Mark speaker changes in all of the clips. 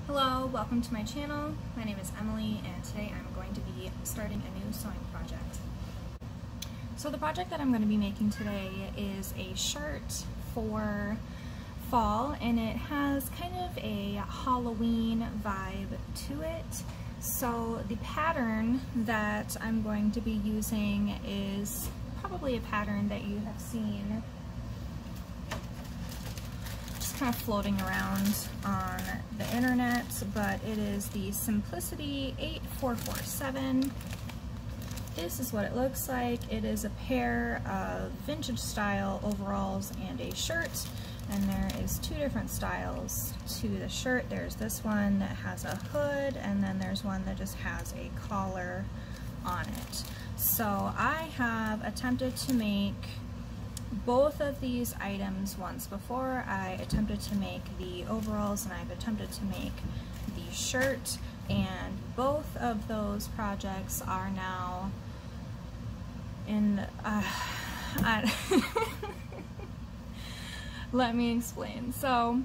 Speaker 1: Hello, welcome to my channel. My name is Emily and today I'm going to be starting a new sewing project. So the project that I'm going to be making today is a shirt for fall, and it has kind of a Halloween vibe to it. So the pattern that I'm going to be using is probably a pattern that you have seen kind of floating around on the internet, but it is the Simplicity 8447. This is what it looks like. It is a pair of vintage style overalls and a shirt, and there is two different styles to the shirt. There's this one that has a hood, and then there's one that just has a collar on it. So I have attempted to make both of these items once before. I attempted to make the overalls and I've attempted to make the shirt, and both of those projects are now in let me explain. So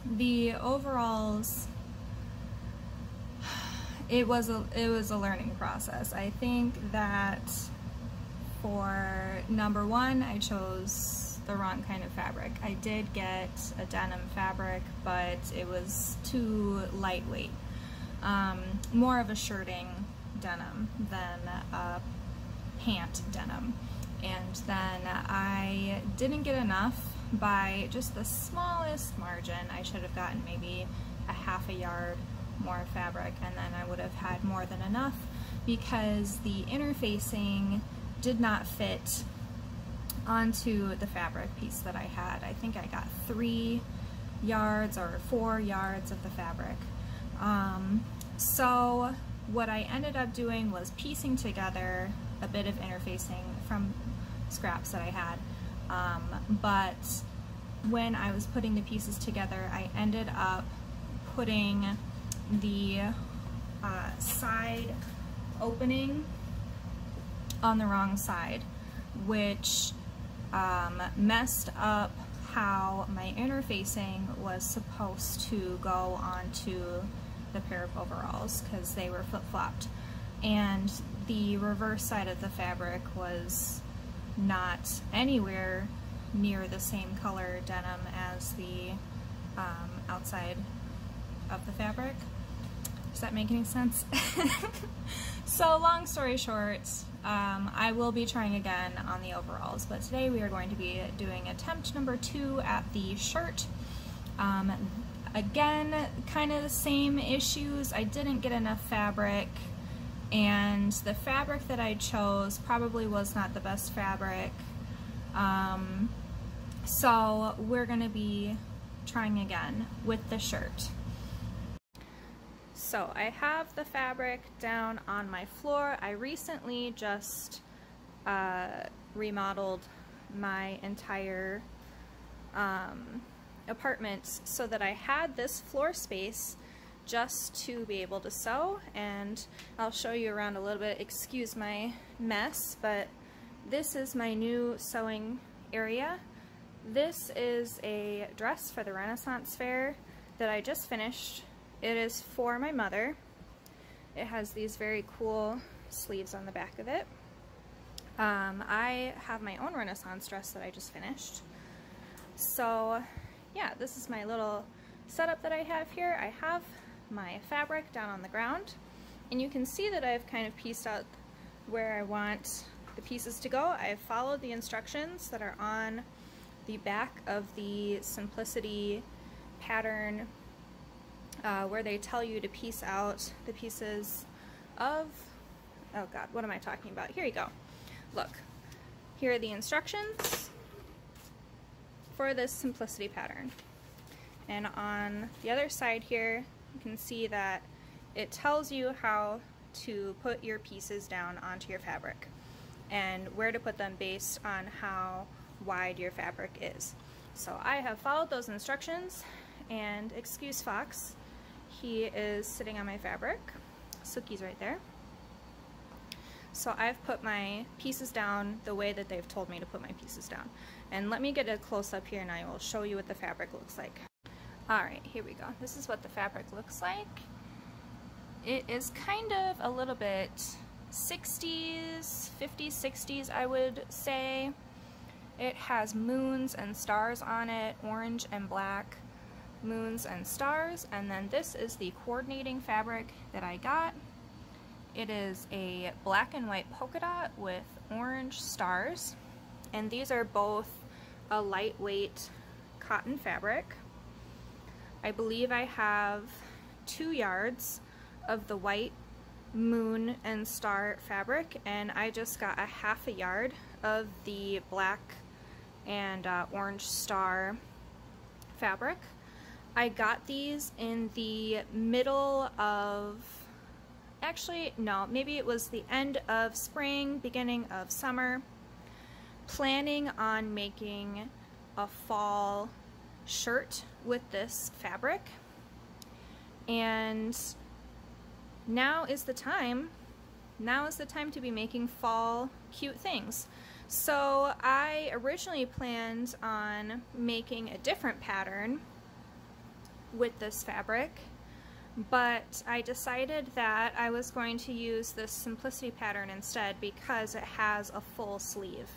Speaker 1: the overalls, it was a learning process. I think that for number one, I chose the wrong kind of fabric. I did get a denim fabric, but it was too lightweight. More of a shirting denim than a pant denim. And then I didn't get enough by just the smallest margin. I should have gotten maybe a half a yard more fabric, and then I would have had more than enough, because the interfacing did not fit onto the fabric piece that I had. I think I got 3 yards or 4 yards of the fabric. So what I ended up doing was piecing together a bit of interfacing from scraps that I had. But when I was putting the pieces together, I ended up putting the side opening on the wrong side, which messed up how my interfacing was supposed to go onto the pair of overalls, because they were flip-flopped, and the reverse side of the fabric was not anywhere near the same color denim as the outside of the fabric. Does that make any sense? So long story short, I will be trying again on the overalls, but today we are going to be doing attempt number 2 at the shirt. Again, kind of the same issues. I didn't get enough fabric, and the fabric that I chose probably was not the best fabric. So we're going to be trying again with the shirt. So I have the fabric down on my floor. I recently just remodeled my entire apartment so that I had this floor space just to be able to sew, and I'll show you around a little bit. Excuse my mess, but this is my new sewing area. This is a dress for the Renaissance Fair that I just finished. It is for my mother. It has these very cool sleeves on the back of it. I have my own Renaissance dress that I just finished. So yeah, this is my little setup that I have here. I have my fabric down on the ground, and you can see that I've kind of pieced out where I want the pieces to go. I've followed the instructions that are on the back of the Simplicity pattern, where they tell you to piece out the pieces of, oh god, what am I talking about? Here you go. Look, here are the instructions for this Simplicity pattern. And on the other side here, you can see that it tells you how to put your pieces down onto your fabric and where to put them based on how wide your fabric is. So I have followed those instructions, and excuse Fox, he is sitting on my fabric. Suki's right there. So I've put my pieces down the way that they've told me to put my pieces down. And let me get a close-up here and I will show you what the fabric looks like. Alright, here we go. This is what the fabric looks like. It is kind of a little bit 60s, 50s, 60s, I would say. It has moons and stars on it, orange and black moons and stars, and then this is the coordinating fabric that I got. It is a black and white polka dot with orange stars, and these are both a lightweight cotton fabric. I believe I have 2 yards of the white moon and star fabric, and I just got a half a yard of the black and orange star fabric. I got these in the middle of, actually no, maybe it was the end of spring, beginning of summer, planning on making a fall shirt with this fabric, and now is the time to be making fall cute things. So I originally planned on making a different pattern with this fabric, but I decided that I was going to use this simplicity pattern instead because it has a full sleeve.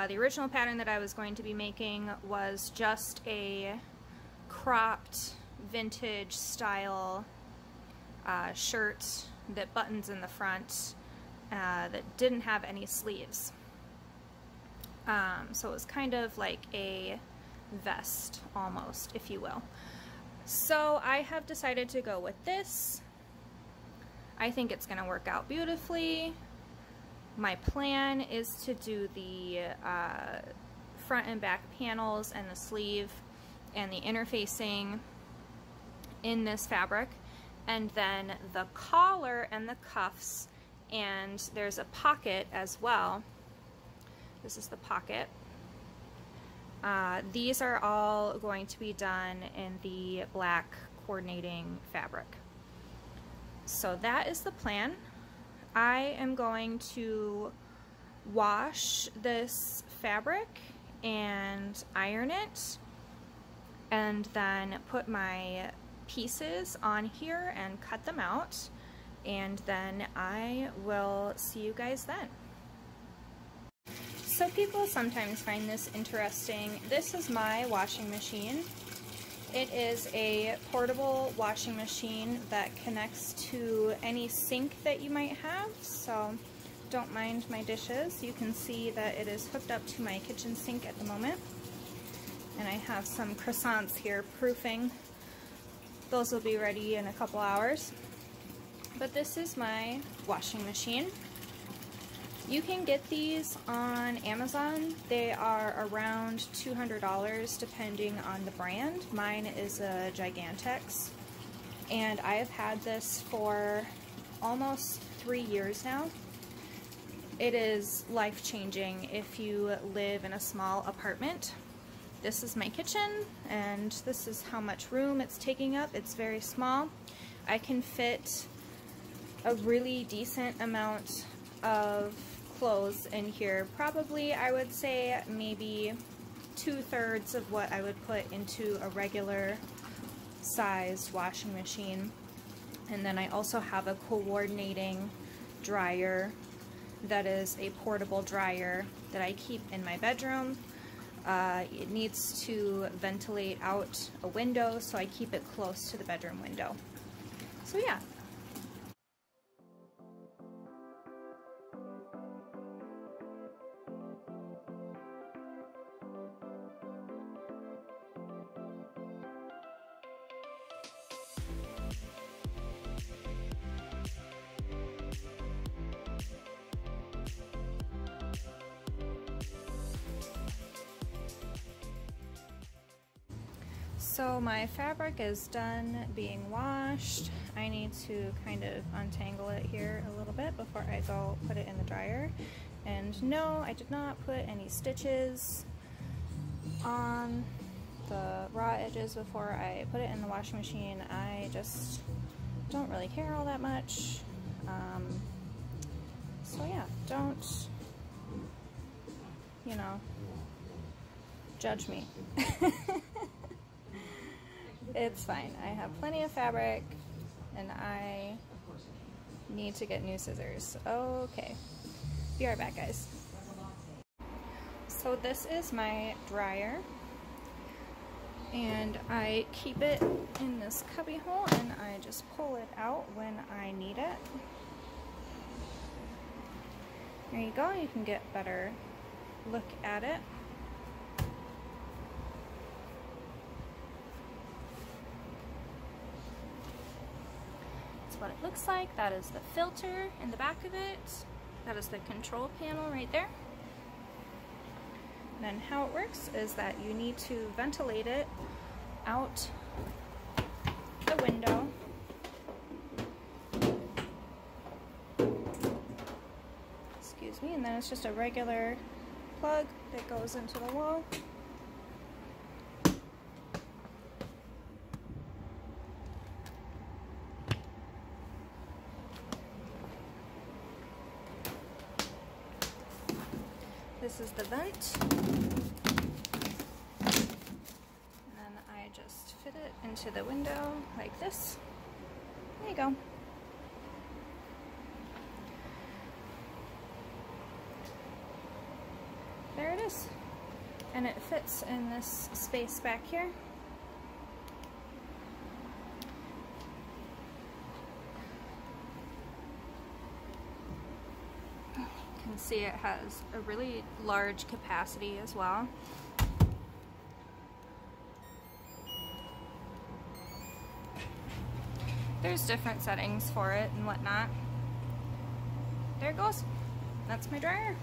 Speaker 1: The original pattern that I was going to be making was just a cropped vintage style shirt that buttons in the front that didn't have any sleeves. So it was kind of like a vest almost, if you will. So I have decided to go with this. I think it's going to work out beautifully. My plan is to do the front and back panels and the sleeve and the interfacing in this fabric, and then the collar and the cuffs, and there's a pocket as well. This is the pocket. These are all going to be done in the black coordinating fabric. So that is the plan. I am going to wash this fabric and iron it, and then put my pieces on here and cut them out, and then I will see you guys then. So people sometimes find this interesting. This is my washing machine. It is a portable washing machine that connects to any sink that you might have, so don't mind my dishes. You can see that it is hooked up to my kitchen sink at the moment. And I have some croissants here proofing. Those will be ready in a couple hours. But this is my washing machine. You can get these on Amazon. They are around $200 depending on the brand. Mine is a Gigantex, and I have had this for almost 3 years now. It is life-changing if you live in a small apartment. This is my kitchen, and this is how much room it's taking up. It's very small. I can fit a really decent amount of clothes in here. Probably, I would say, maybe 2/3 of what I would put into a regular sized washing machine. And then I also have a coordinating dryer that is a portable dryer that I keep in my bedroom. It needs to ventilate out a window, so I keep it close to the bedroom window. So yeah. So my fabric is done being washed. I need to kind of untangle it here a little bit before I go put it in the dryer. And no, I did not put any stitches on the raw edges before I put it in the washing machine. I just don't really care all that much. So yeah, don't, you know, judge me. It's fine. I have plenty of fabric and I need to get new scissors. Okay. Be right back, guys. So this is my dryer and I keep it in this cubby hole and I just pull it out when I need it. There you go. You can get a better look at it. What it looks like. That is the filter in the back of it. That is the control panel right there. And then how it works is that you need to ventilate it out the window. Excuse me, and then it's just a regular plug that goes into the wall. This is the vent, and then I just fit it into the window like this. There you go. There it is. And it fits in this space back here. See, it has a really large capacity as well. There's different settings for it and whatnot. There it goes. That's my dryer.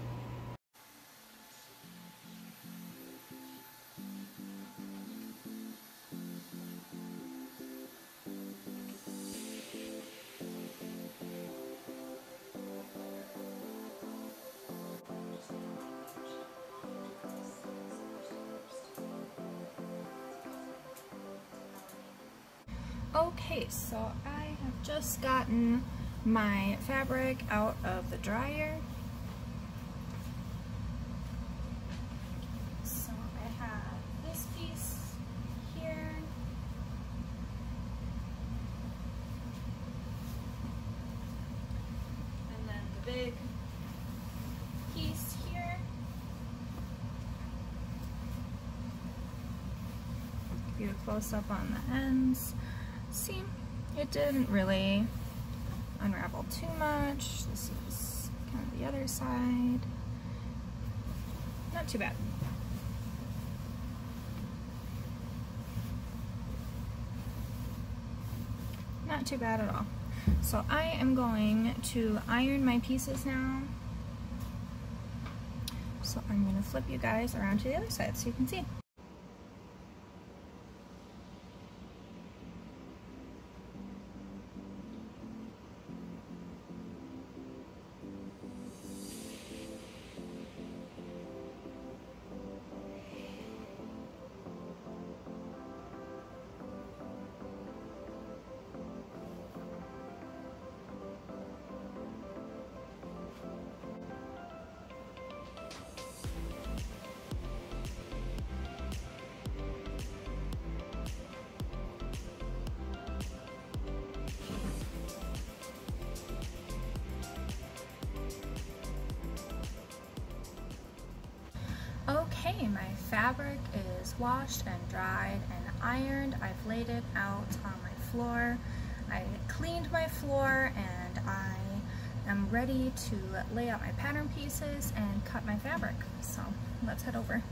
Speaker 1: Okay, so I have just gotten my fabric out of the dryer. So I have this piece here. And then the big piece here. Give you a close up on the ends. See, it didn't really unravel too much. This is kind of the other side. Not too bad. Not too bad at all. So I am going to iron my pieces now. So I'm going to flip you guys around to the other side so you can see. Okay, my fabric is washed and dried and ironed. I've laid it out on my floor. I cleaned my floor and I am ready to lay out my pattern pieces and cut my fabric. So let's head over.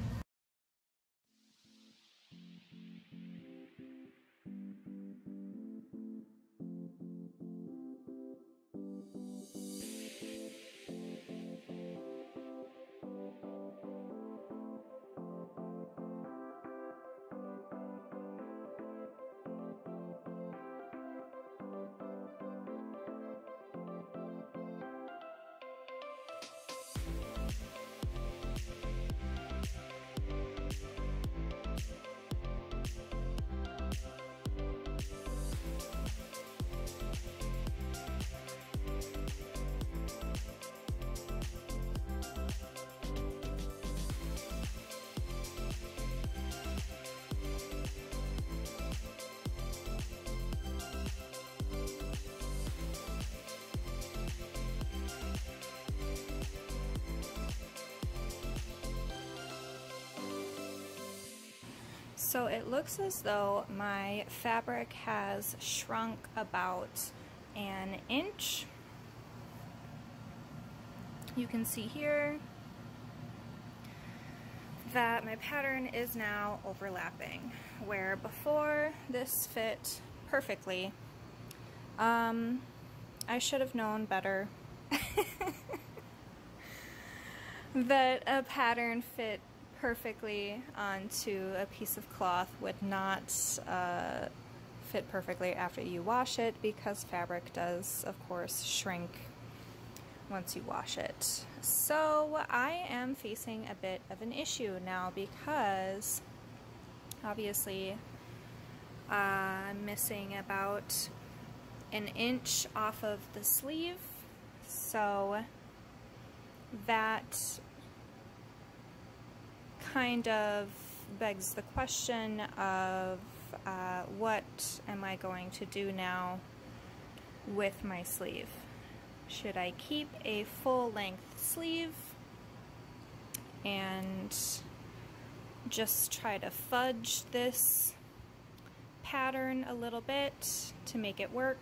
Speaker 1: So it looks as though my fabric has shrunk about an inch. You can see here that my pattern is now overlapping, where before this fit perfectly. I should have known better that a pattern fit perfectly onto a piece of cloth would not fit perfectly after you wash it, because fabric does, of course, shrink once you wash it. So I am facing a bit of an issue now, because obviously I'm missing about an inch off of the sleeve, so that kind of begs the question of what am I going to do now with my sleeve? Should I keep a full-length sleeve and just try to fudge this pattern a little bit to make it work?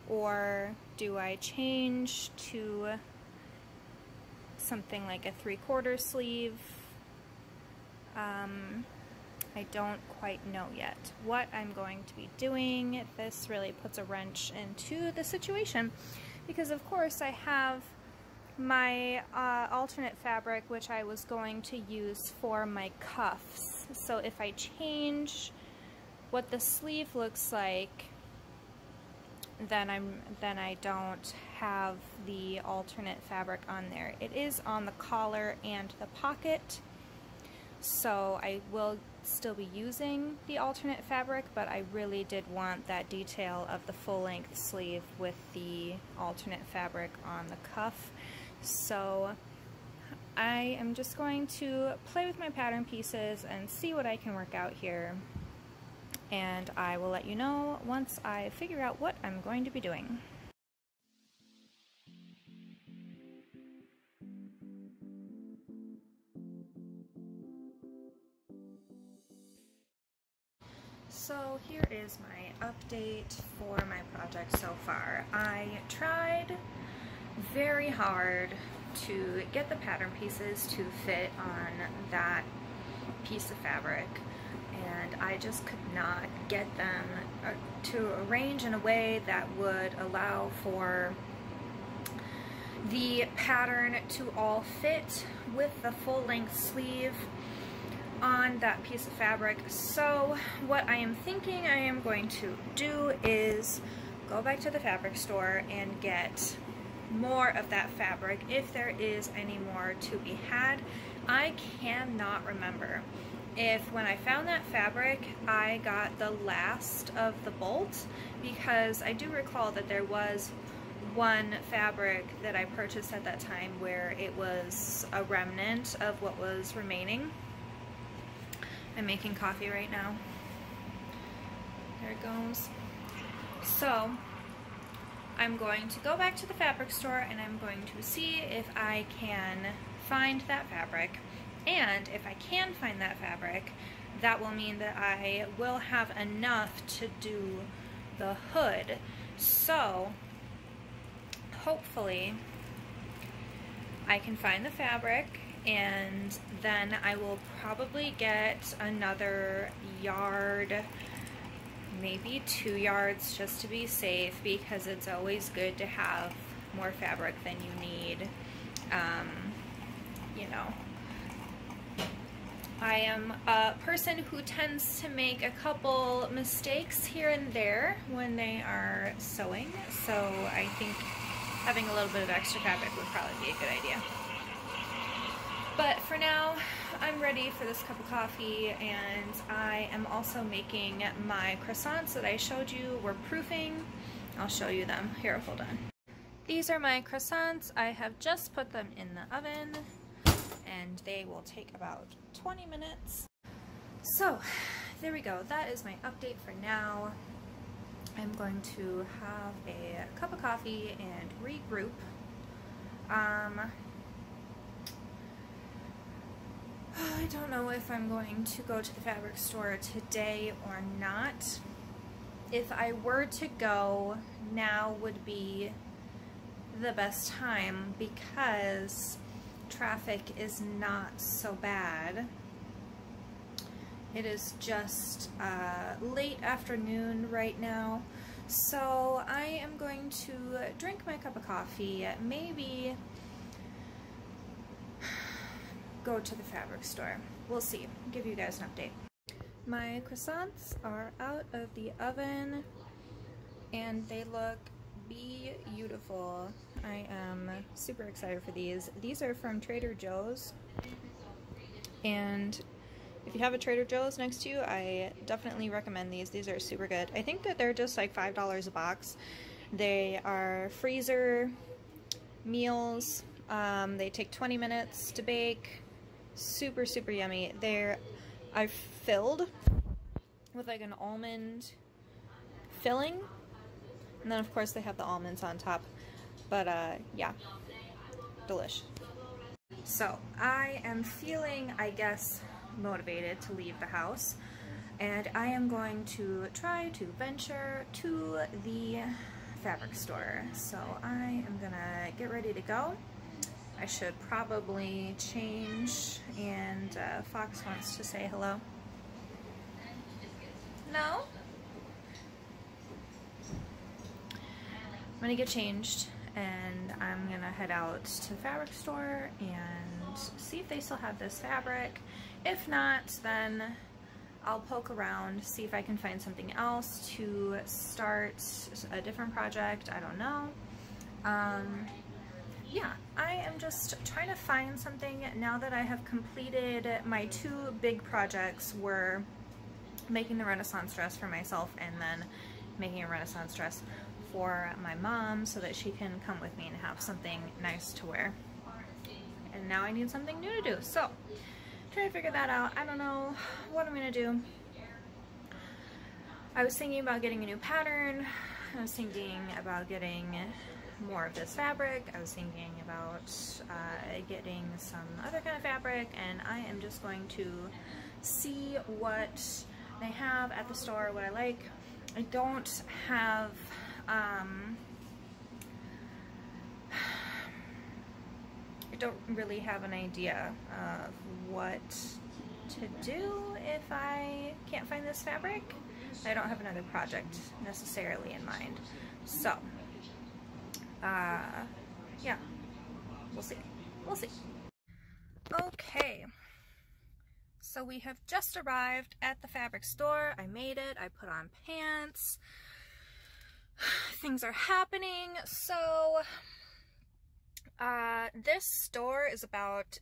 Speaker 1: Or do I change to something like a 3/4 sleeve? I don't quite know yet what I'm going to be doing. This really puts a wrench into the situation, because of course I have my alternate fabric, which I was going to use for my cuffs. So if I change what the sleeve looks like, then I don't have the alternate fabric on there. It is on the collar and the pocket, so I will still be using the alternate fabric, but I really did want that detail of the full-length sleeve with the alternate fabric on the cuff. So I am just going to play with my pattern pieces and see what I can work out here, and I will let you know once I figure out what I'm going to be doing. So here is my update for my project so far. I tried very hard to get the pattern pieces to fit on that piece of fabric, and I just could not get them to arrange in a way that would allow for the pattern to all fit with the full-length sleeve on that piece of fabric. So what I am thinking I am going to do is go back to the fabric store and get more of that fabric, if there is any more to be had. I cannot remember if when I found that fabric I got the last of the bolt, because I do recall that there was one fabric that I purchased at that time where it was a remnant of what was remaining. I'm making coffee right now. There it goes. So I'm going to go back to the fabric store and I'm going to see if I can find that fabric. And if I can find that fabric, that will mean that I will have enough to do the hood. So hopefully I can find the fabric, and then I will probably get another yard, maybe 2 yards, just to be safe, because it's always good to have more fabric than you need. You know, I am a person who tends to make a couple mistakes here and there when they are sewing, so I think having a little bit of extra fabric would probably be a good idea. But for now, I'm ready for this cup of coffee, and I am also making my croissants that I showed you were proofing. I'll show you them. Here, hold on. These are my croissants. I have just put them in the oven, and they will take about 20 minutes. So, there we go. That is my update for now. I'm going to have a cup of coffee and regroup. I don't know if I'm going to go to the fabric store today or not. If I were to go, now would be the best time because traffic is not so bad. It is just late afternoon right now, so I am going to drink my cup of coffee, maybe go to the fabric store. We'll see. I'll give you guys an update. My croissants are out of the oven and they look beautiful. I am super excited for these. These are from Trader Joe's, and if you have a Trader Joe's next to you, I definitely recommend these. These are super good. I think that they're just like $5 a box. They are freezer meals. They take 20 minutes to bake. Super, super yummy. I've filled with like an almond filling, and then of course they have the almonds on top. But yeah, delish. So I am feeling, I guess, motivated to leave the house, and I am going to try to venture to the fabric store. So I am gonna get ready to go. I should probably change, and Fox wants to say hello. No? I'm gonna get changed and I'm gonna head out to the fabric store and see if they still have this fabric. If not, then I'll poke around, see if I can find something else to start a different project. I don't know. Yeah, I am just trying to find something now that I have completed my two big projects. Were making the Renaissance dress for myself and then making a Renaissance dress for my mom so that she can come with me and have something nice to wear. And now I need something new to do. So, trying to figure that out. I don't know what I'm gonna do. I was thinking about getting a new pattern. I was thinking about getting more of this fabric. I was thinking about getting some other kind of fabric, and I am just going to see what they have at the store, what I like. I don't have I don't really have an idea of what to do if I can't find this fabric. I don't have another project necessarily in mind. So yeah, we'll see. We'll see. Okay, so we have just arrived at the fabric store. I made it. I put on pants. Things are happening. So this store is about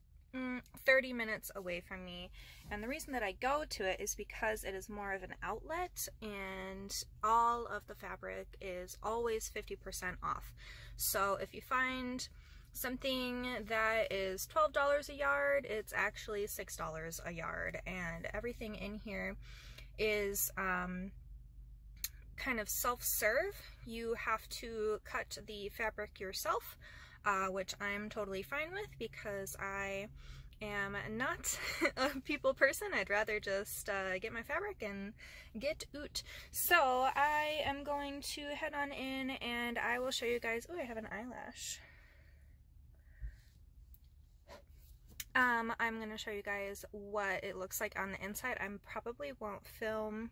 Speaker 1: 30 minutes away from me, and the reason that I go to it is because it is more of an outlet and all of the fabric is always 50% off. So if you find something that is $12 a yard, it's actually $6 a yard, and everything in here is kind of self-serve. You have to cut the fabric yourself, which I'm totally fine with because I am not a people person. I'd rather just get my fabric and get out. So I am going to head on in and I will show you guys. Oh, I have an eyelash. I'm going to show you guys what it looks like on the inside. I probably won't film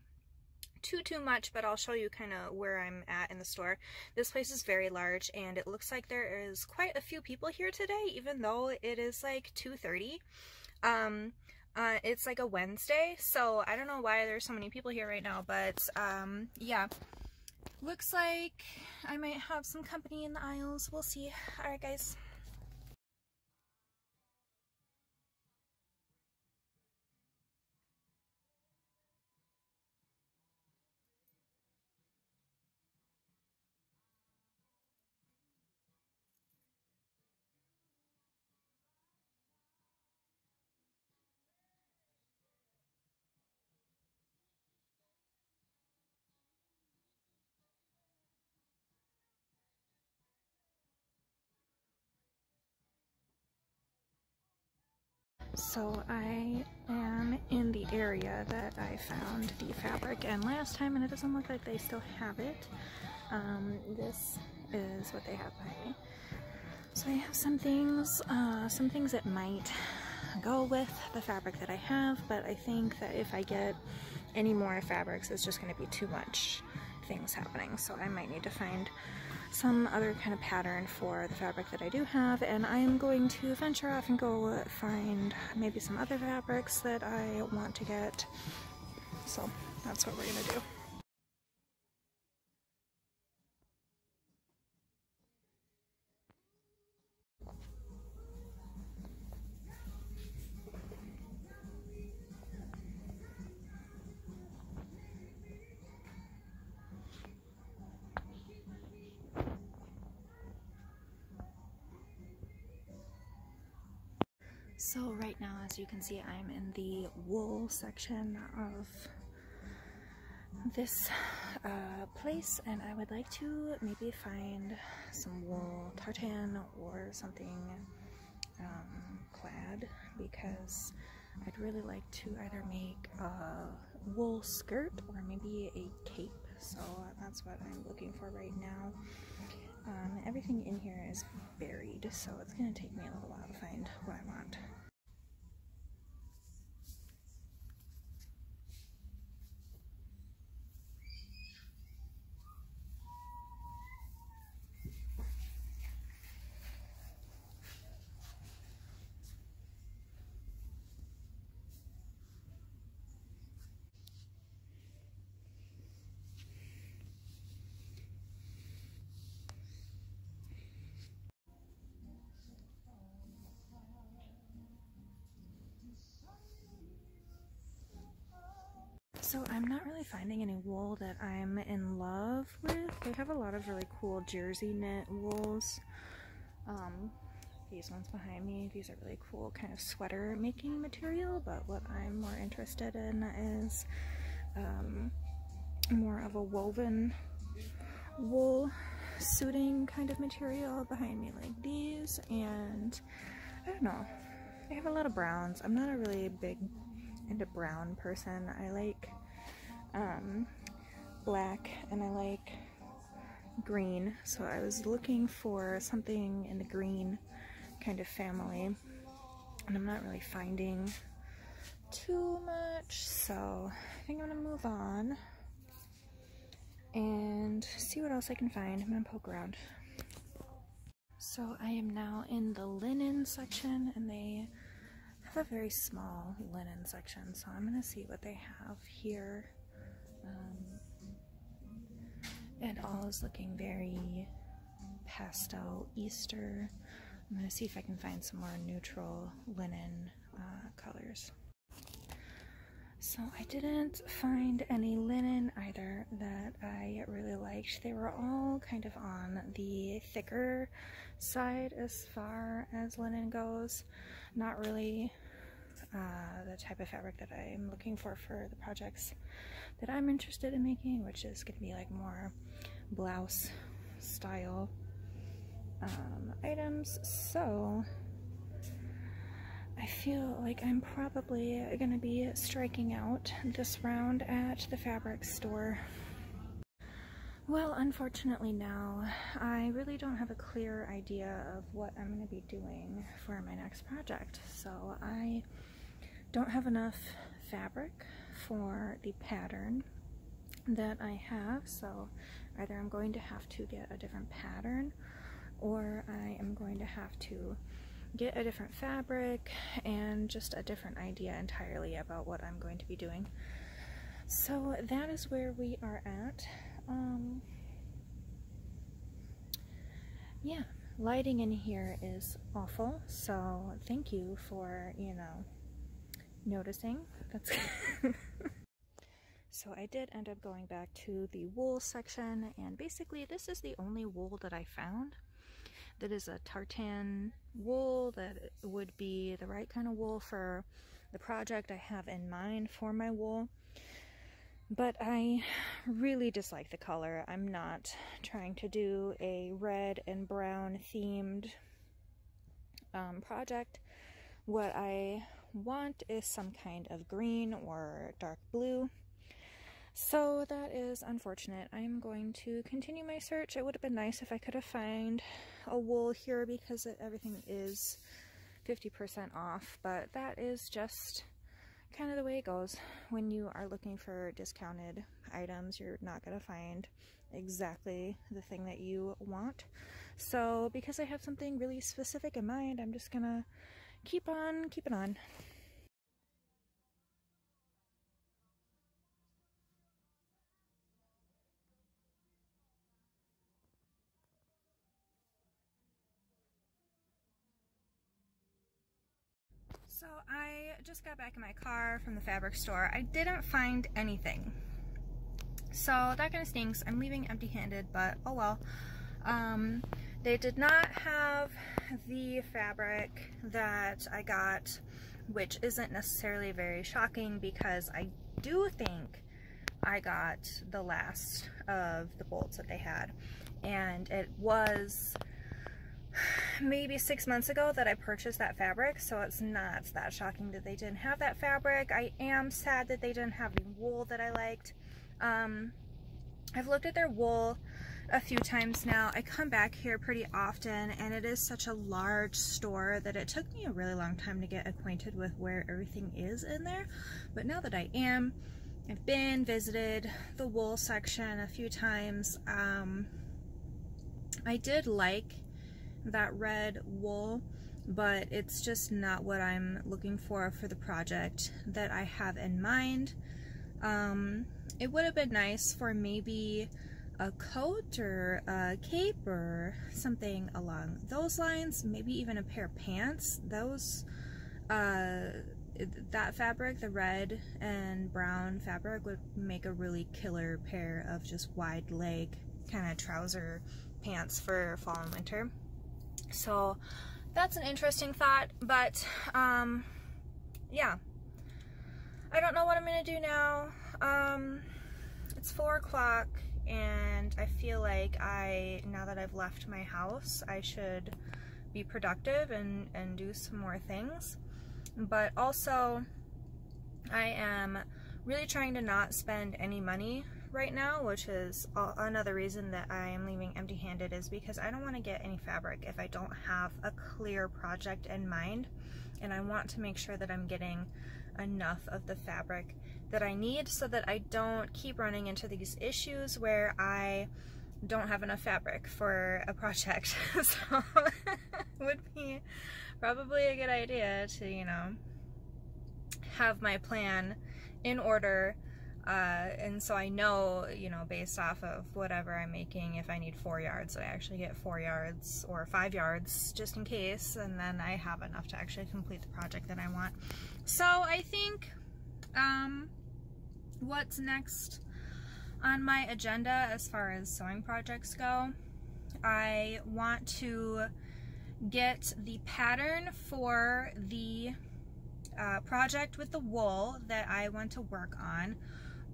Speaker 1: too much, but I'll show you kind of where I'm at in the store. This place is very large and it looks like there is quite a few people here today, even though it is like 2:30. It's like a Wednesday, so I don't know why there's so many people here right now, but yeah, looks like I might have some company in the aisles. We'll see. Alright guys. So I am in the area that I found the fabric and last time, and it doesn't look like they still have it. This is what they have behind me. So I have some things that might go with the fabric that I have, but I think that if I get any more fabrics, it's just going to be too much things happening. So I might need to find some other kind of pattern for the fabric that I do have, and I'm going to venture off and go find maybe some other fabrics that I want to get. So that's what we're going to do. So right now, as you can see, I'm in the wool section of this place, and I would like to maybe find some wool tartan or something plaid, because I'd really like to either make a wool skirt or maybe a cape. So that's what I'm looking for right now. Everything in here is buried, so it's going to take me a little while to find what I want. So I'm not really finding any wool that I'm in love with. They have a lot of really cool jersey knit wools. These ones behind me, these are really cool kind of sweater making material, but what I'm more interested in is more of a woven wool suiting kind of material behind me, like these. And I don't know, they have a lot of browns. I'm not a really big into brown person. I like black and I like green, so I was looking for something in the green kind of family, and I'm not really finding too much, so I think I'm gonna move on and see what else I can find. I'm gonna poke around. So I am now in the linen section, and they have a very small linen section, so I'm gonna see what they have here. It all is looking very pastel Easter. I'm gonna see if I can find some more neutral linen colors. So I didn't find any linen either that I really liked. They were all kind of on the thicker side as far as linen goes. Not really the type of fabric that I'm looking for the projects that I'm interested in making, which is going to be like more blouse style items. So I feel like I'm probably going to be striking out this round at the fabric store. Well, unfortunately now, I really don't have a clear idea of what I'm going to be doing for my next project. So I don't have enough fabric for the pattern that I have, so either I'm going to have to get a different pattern, or I am going to have to get a different fabric and just a different idea entirely about what I'm going to be doing. So that is where we are at. Yeah, lighting in here is awful, so thank you for, you know, noticing. That's So I did end up going back to the wool section, and basically this is the only wool that I found that is a tartan wool that would be the right kind of wool for the project I have in mind for my wool. But I really dislike the color. I'm not trying to do a red and brown themed project. What I want is some kind of green or dark blue. So that is unfortunate. I am going to continue my search. It would have been nice if I could have found a wool here because everything is 50% off, but that is just kind of the way it goes. When you are looking for discounted items, you're not going to find exactly the thing that you want. So because I have something really specific in mind, I'm just gonna keep on keeping on. So I just got back in my car from the fabric store. I didn't find anything. So that kind of stinks. I'm leaving empty-handed, but oh well. They did not have the fabric that I got, which isn't necessarily very shocking because I do think I got the last of the bolts that they had. And it was maybe 6 months ago that I purchased that fabric, so it's not that shocking that they didn't have that fabric. I am sad that they didn't have the wool that I liked. I've looked at their wool a few times now. I come back here pretty often, and it is such a large store that it took me a really long time to get acquainted with where everything is in there. But now that I am, I've been, visited the wool section a few times. I did like that red wool, but it's just not what I'm looking for the project that I have in mind. It would have been nice for maybe a coat or a cape or something along those lines, maybe even a pair of pants. Those that fabric, the red and brown fabric, would make a really killer pair of just wide leg kind of trouser pants for fall and winter. So that's an interesting thought, but yeah, I don't know what I'm gonna do now. It's 4 o'clock and I feel like now that I've left my house, I should be productive and do some more things. But also, I am really trying to not spend any money right now, which is another reason that I am leaving empty-handed, is because I don't want to get any fabric if I don't have a clear project in mind, and I want to make sure that I'm getting enough of the fabric that I need so that I don't keep running into these issues where I don't have enough fabric for a project. So it would be probably a good idea to, you know, have my plan in order, and so I know, you know, based off of whatever I'm making, if I need 4 yards, I actually get 4 yards or 5 yards just in case, and then I have enough to actually complete the project that I want. So I think what's next on my agenda as far as sewing projects go, I want to get the pattern for the project with the wool that I want to work on,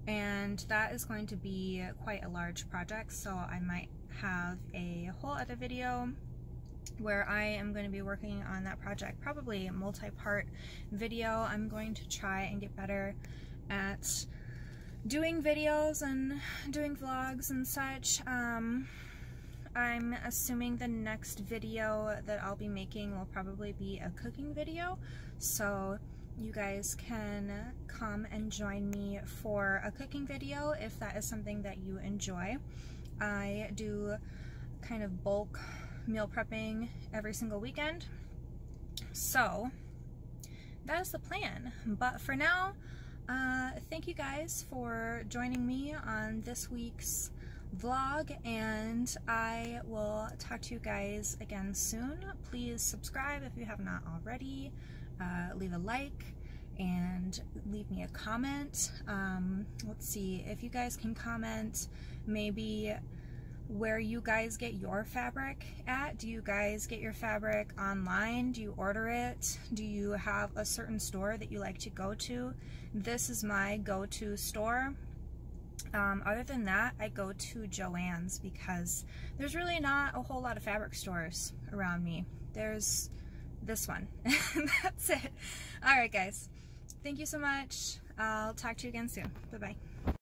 Speaker 1: and that is going to be quite a large project, so I might have a whole other video where I am going to be working on that project, probably a multi-part video. I'm going to try and get better at doing videos and doing vlogs and such. I'm assuming the next video that I'll be making will probably be a cooking video, so you guys can come and join me for a cooking video if that is something that you enjoy. I do kind of bulk meal prepping every single weekend, so that is the plan. But for now, thank you guys for joining me on this week's vlog, and I will talk to you guys again soon. Please subscribe if you have not already. Leave a like and leave me a comment. Let's see if you guys can comment maybe where you guys get your fabric at. Do you guys get your fabric online? Do you order it? Do you have a certain store that you like to go to? This is my go-to store. Other than that, I go to Joann's because there's really not a whole lot of fabric stores around me. There's this one. That's it. Alright guys, thank you so much. I'll talk to you again soon. Bye-bye.